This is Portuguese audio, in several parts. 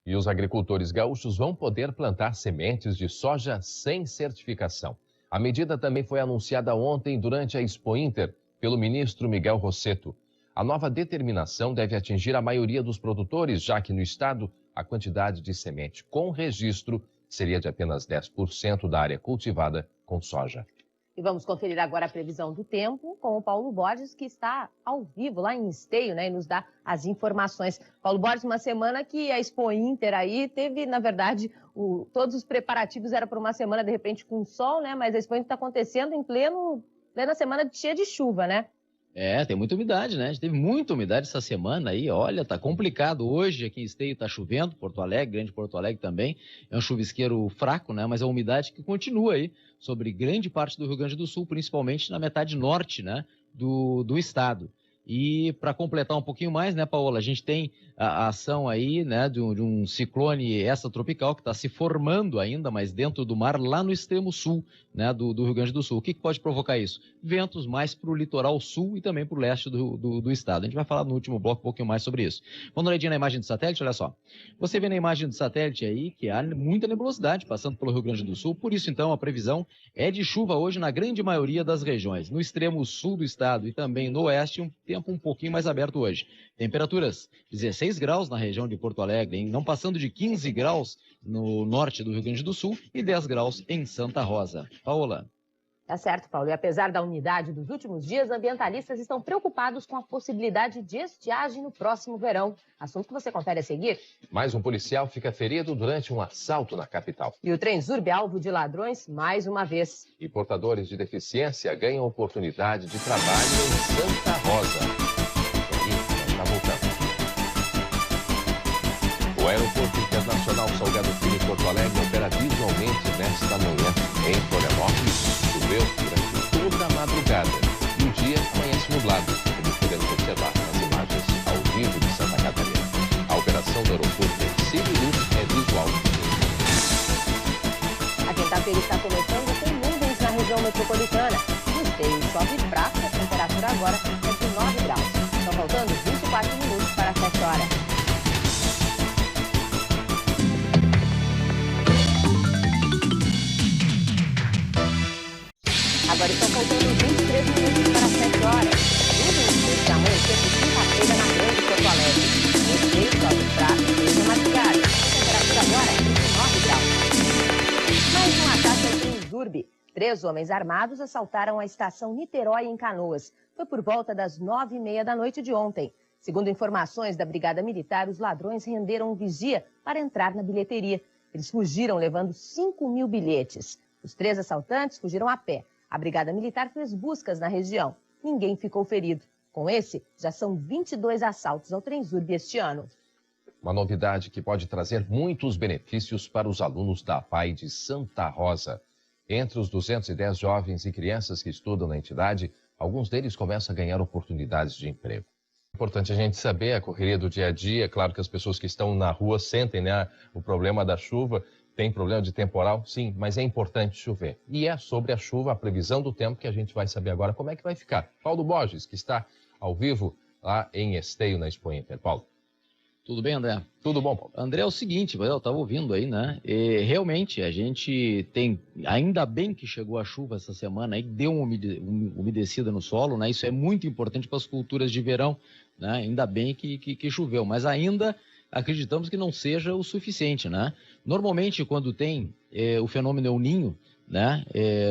E os agricultores gaúchos vão poder plantar sementes de soja sem certificação. A medida também foi anunciada ontem durante a Expo Inter pelo ministro Miguel Rossetto. A nova determinação deve atingir a maioria dos produtores, já que no estado a quantidade de semente com registro seria de apenas 10% da área cultivada com soja. E vamos conferir agora a previsão do tempo com o Paulo Borges, que está ao vivo lá em Esteio, né, e nos dá as informações. Paulo Borges, uma semana que a Expo Inter aí teve, na verdade, todos os preparativos eram para uma semana, de repente, com sol, né, mas a Expo Inter está acontecendo em plena semana cheia de chuva, né? Tem muita umidade, né? A gente teve muita umidade essa semana aí, olha, tá complicado. Hoje aqui em Esteio tá chovendo, Porto Alegre, Grande Porto Alegre também. É um chuvisqueiro fraco, né? Mas é uma umidade que continua aí sobre grande parte do Rio Grande do Sul, principalmente na metade norte, né? Do estado. E para completar um pouquinho mais, né, Paola, a gente tem a ação aí, né, de um ciclone extratropical que está se formando ainda, mas dentro do mar, lá no extremo sul, né, do Rio Grande do Sul. O que pode provocar isso? Ventos mais para o litoral sul e também para o leste do estado. A gente vai falar no último bloco um pouquinho mais sobre isso. Vamos dar uma olhadinha na imagem de satélite, olha só. Você vê na imagem de satélite aí que há muita nebulosidade passando pelo Rio Grande do Sul, por isso então a previsão é de chuva hoje na grande maioria das regiões. No extremo sul do estado e também no oeste, um tempo um pouquinho mais aberto hoje. Temperaturas 16 graus na região de Porto Alegre, hein? Não passando de 15 graus no norte do Rio Grande do Sul e 10 graus em Santa Rosa. Paola. Tá certo, Paulo. E apesar da umidade dos últimos dias, ambientalistas estão preocupados com a possibilidade de estiagem no próximo verão. Assunto que você confere a seguir. Mais um policial fica ferido durante um assalto na capital. E o Trenzurb é alvo de ladrões mais uma vez. E portadores de deficiência ganham oportunidade de trabalho em Santa Rosa. E aí, está voltando. O Aeroporto Internacional Salgado Filho em Porto Alegre opera visualmente nesta manhã em Florianópolis. Choveu durante toda a madrugada e o dia amanhece nublado, como podemos observar nas imagens ao vivo de Santa Catarina. A operação do aeroporto em 5 minutos é visual. A quinta-feira está começando com nuvens na região metropolitana. No Esteio chove fraco, a temperatura agora é de 9 graus. Estão faltando 24 minutos para 7 horas. Agora estão faltando 23 minutos para 7 horas. O de amanhecer de quinta-feira na Grande Porto Alegre. No Esteio chove fraco desde a madrugada. A temperatura agora é de 9 graus. Mais um ataque ao Trenzurb. 3 homens armados assaltaram a estação Niterói em Canoas. Foi por volta das 9h30 da noite de ontem. Segundo informações da Brigada Militar, os ladrões renderam um vigia para entrar na bilheteria. Eles fugiram levando 5.000 bilhetes. Os 3 assaltantes fugiram a pé. A Brigada Militar fez buscas na região. Ninguém ficou ferido. Com esse, já são 22 assaltos ao Trenzurb este ano. Uma novidade que pode trazer muitos benefícios para os alunos da APAE de Santa Rosa. Entre os 210 jovens e crianças que estudam na entidade, alguns deles começam a ganhar oportunidades de emprego. É importante a gente saber a correria do dia a dia. Claro que as pessoas que estão na rua sentem, né, o problema da chuva. Tem problema de temporal? Sim, mas é importante chover. E é sobre a chuva, a previsão do tempo, que a gente vai saber agora como é que vai ficar. Paulo Borges, que está ao vivo lá em Esteio, na Expo Inter. Paulo. Tudo bem, André? Tudo bom, Paulo. André, é o seguinte, eu estava ouvindo aí, né? E realmente, a gente tem, ainda bem que chegou a chuva essa semana, aí deu uma umedecida no solo, né? Isso é muito importante para as culturas de verão, né? Ainda bem que choveu, mas ainda acreditamos que não seja o suficiente, né? Normalmente, quando tem o fenômeno El Niño, né,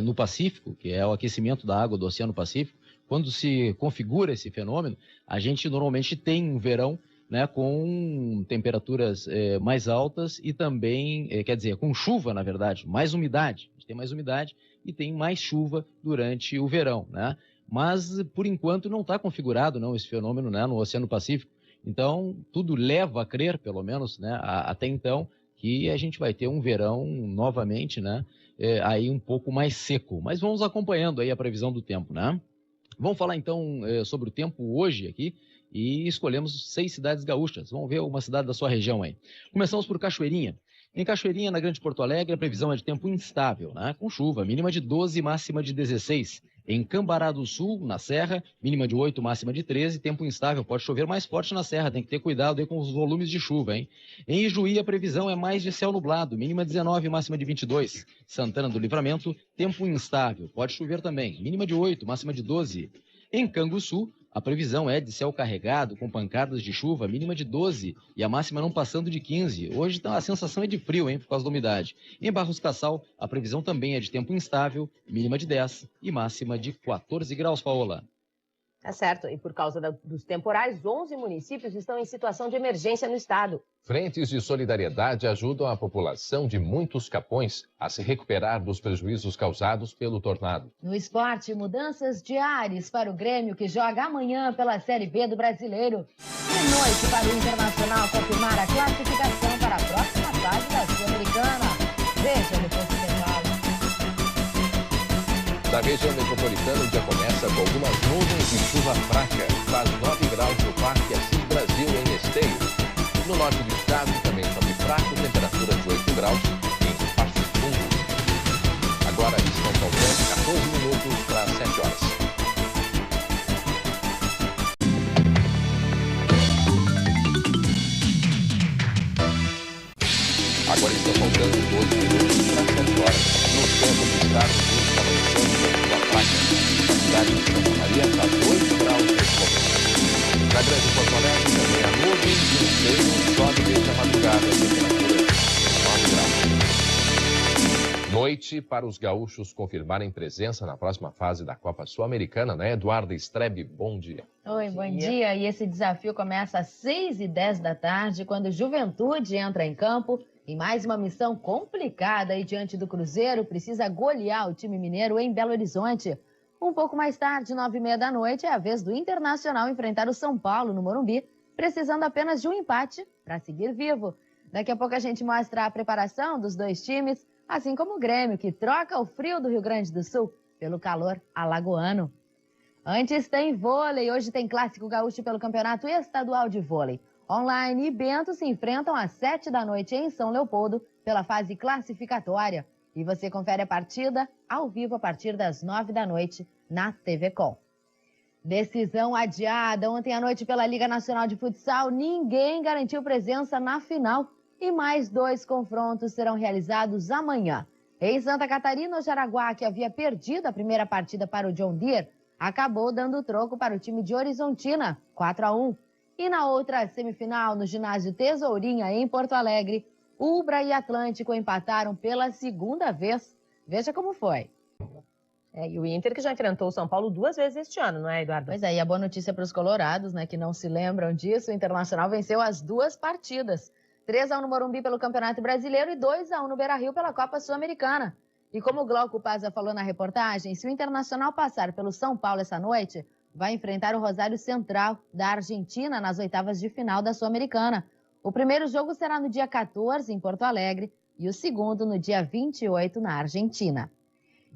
no Pacífico, que é o aquecimento da água do Oceano Pacífico, quando se configura esse fenômeno, a gente normalmente tem um verão, né, com temperaturas mais altas e também, quer dizer, com chuva, na verdade, mais umidade. A gente tem mais umidade e tem mais chuva durante o verão, né? Mas, por enquanto, não está configurado, não, esse fenômeno, né, no Oceano Pacífico. Então, tudo leva a crer, pelo menos, né, até então, que a gente vai ter um verão novamente, né, aí um pouco mais seco. Mas vamos acompanhando aí a previsão do tempo, né? Vamos falar então sobre o tempo hoje aqui e escolhemos 6 cidades gaúchas. Vamos ver uma cidade da sua região aí. Começamos por Cachoeirinha. Em Cachoeirinha, na Grande Porto Alegre, a previsão é de tempo instável, né? Com chuva, mínima de 12 e máxima de 16. Em Cambará do Sul, na Serra, mínima de 8, máxima de 13, tempo instável, pode chover mais forte na Serra, tem que ter cuidado aí com os volumes de chuva, hein? Em Ijuí, a previsão é mais de céu nublado, mínima 19, máxima de 22. Santana do Livramento, tempo instável, pode chover também, mínima de 8, máxima de 12. Em Canguçu, a previsão é de céu carregado, com pancadas de chuva, mínima de 12 e a máxima não passando de 15. Hoje a sensação é de frio, hein, por causa da umidade. Em Barros Cassal, a previsão também é de tempo instável, mínima de 10 e máxima de 14 graus, Paola. Tá certo. E por causa dos temporais, 11 municípios estão em situação de emergência no estado. Frentes de solidariedade ajudam a população de muitos Capões a se recuperar dos prejuízos causados pelo tornado. No esporte, mudanças de ares para o Grêmio, que joga amanhã pela Série B do Brasileiro. De noite para o Internacional confirmar a classificação para a próxima fase da Sul-Americana. Veja depois do intervalo. Na região metropolitana, o dia começa com algumas nuvens e chuva fraca. Faz 9 graus no Parque Assis Brasil, em Esteio. No norte do estado, também chove fraco, temperatura de 8 graus em Passo Fundo. Agora estão faltando 14 minutos para 7 horas. Agora estão faltando 12 minutos para 7 horas. No centro do estado, está amanhecendo com chuva fraca. Na cidade de Santa Maria faz 8 graus neste momento. Na Grande Porto Alegre também há nuvens e o Esteio sobe desde a madrugada, a temperatura 9 graus. Noite para os gaúchos confirmarem presença na próxima fase da Copa Sul-Americana, né? Eduardo Strebe, bom dia. Oi, bom dia. E esse desafio começa às 6h10 da tarde, quando o Juventude entra em campo. E mais uma missão complicada aí diante do Cruzeiro, precisa golear o time mineiro em Belo Horizonte. Um pouco mais tarde, 9h30 da noite, é a vez do Internacional enfrentar o São Paulo no Morumbi, precisando apenas de um empate para seguir vivo. Daqui a pouco a gente mostra a preparação dos dois times, assim como o Grêmio, que troca o frio do Rio Grande do Sul pelo calor alagoano. Antes tem vôlei, hoje tem Clássico Gaúcho pelo Campeonato Estadual de Vôlei. Online e Bento se enfrentam às 7 da noite em São Leopoldo pela fase classificatória. E você confere a partida ao vivo a partir das 9 da noite na TV Com. Decisão adiada ontem à noite pela Liga Nacional de Futsal. Ninguém garantiu presença na final. E mais 2 confrontos serão realizados amanhã. Em Santa Catarina, o Jaraguá, que havia perdido a primeira partida para o John Deere, acabou dando troco para o time de Horizontina, 4-1. E na outra semifinal, no ginásio Tesourinha, em Porto Alegre, Ubra e Atlântico empataram pela segunda vez. Veja como foi. E o Inter que já enfrentou o São Paulo 2 vezes este ano, não é, Eduardo? Pois é, e a boa notícia para os colorados, né, que não se lembram disso, o Internacional venceu as 2 partidas. 3-1 no Morumbi pelo Campeonato Brasileiro e 2-1 no Beira-Rio pela Copa Sul-Americana. E como o Glauco Pazza falou na reportagem, se o Internacional passar pelo São Paulo essa noite, vai enfrentar o Rosário Central da Argentina nas oitavas de final da Sul-Americana. O primeiro jogo será no dia 14 em Porto Alegre e o segundo no dia 28 na Argentina.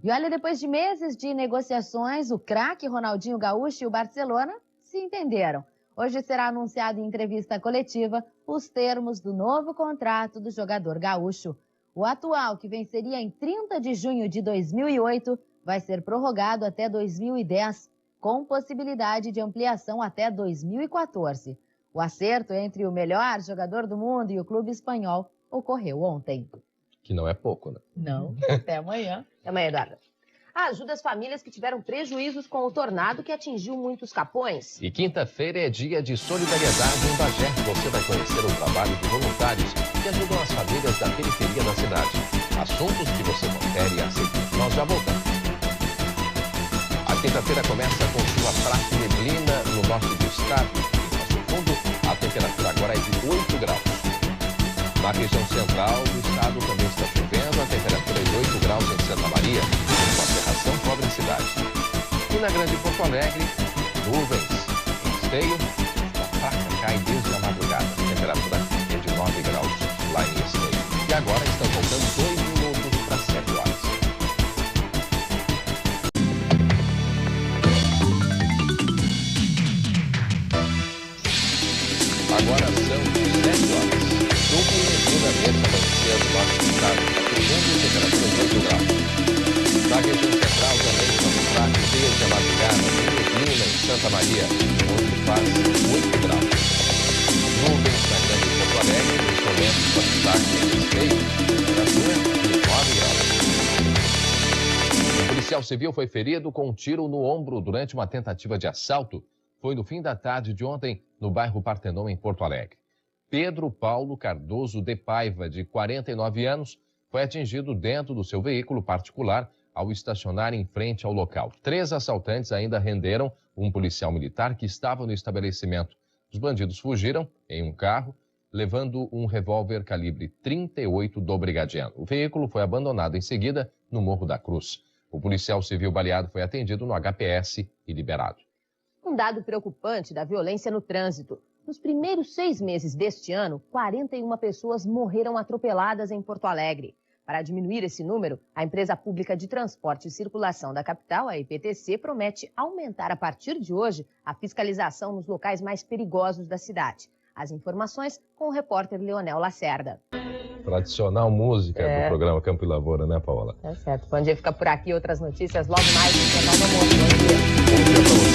E olha, depois de meses de negociações, o craque Ronaldinho Gaúcho e o Barcelona se entenderam. Hoje será anunciado em entrevista coletiva os termos do novo contrato do jogador gaúcho. O atual, que venceria em 30 de junho de 2008, vai ser prorrogado até 2010, com possibilidade de ampliação até 2014. O acerto entre o melhor jogador do mundo e o clube espanhol ocorreu ontem. Que não é pouco, né? Não, até amanhã. Até amanhã, Eduardo. Ajuda as famílias que tiveram prejuízos com o tornado que atingiu muitos Capões. E quinta-feira é dia de solidariedade em Bagé. Você vai conhecer o trabalho de voluntários que ajudam as famílias da periferia da cidade. Assuntos que você confere a seguir. Nós já voltamos. A quinta-feira começa com chuva fraca e neblina no norte do estado. Em Passo Fundo, a temperatura agora é de 8 graus. Na região central do estado também está chovendo, a temperatura é de 8 graus em Santa Maria. Com a cerração cobre a cidade. E na Grande Porto Alegre, nuvens. Em Esteio, a fraca cai desde a madrugada. A temperatura é de 9 graus lá em Esteio. E agora estão faltando 2 minutos para 7 horas. Agora são 7 horas. Chuva e neblina nesta manhã do norte do estado. A segunda temperatura de 8 graus. Na região central também estamos fracos e durante a madrugada, neblina em Santa Maria, onde faz 8 graus. Nuvens na Grande Porto Alegre, nos momentos com destaque em respeito, temperatura de 9 graus. Um policial civil foi ferido com um tiro no ombro durante uma tentativa de assalto. Foi no fim da tarde de ontem, no bairro Partenon, em Porto Alegre. Pedro Paulo Cardoso de Paiva, de 49 anos, foi atingido dentro do seu veículo particular ao estacionar em frente ao local. 3 assaltantes ainda renderam um policial militar que estava no estabelecimento. Os bandidos fugiram em um carro, levando um revólver calibre 38 do brigadiano. O veículo foi abandonado em seguida no Morro da Cruz. O policial civil baleado foi atendido no HPS e liberado. Um dado preocupante da violência no trânsito. Nos primeiros 6 meses deste ano, 41 pessoas morreram atropeladas em Porto Alegre. Para diminuir esse número, a empresa pública de transporte e circulação da capital, a EPTC, promete aumentar a partir de hoje a fiscalização nos locais mais perigosos da cidade. As informações com o repórter Leonel Lacerda. Tradicional música do programa Campo e Lavoura, né, Paola? Tá certo. Bom dia, fica por aqui. Outras notícias logo mais no Jornal do Almoço. Bom dia. Bom dia pra você.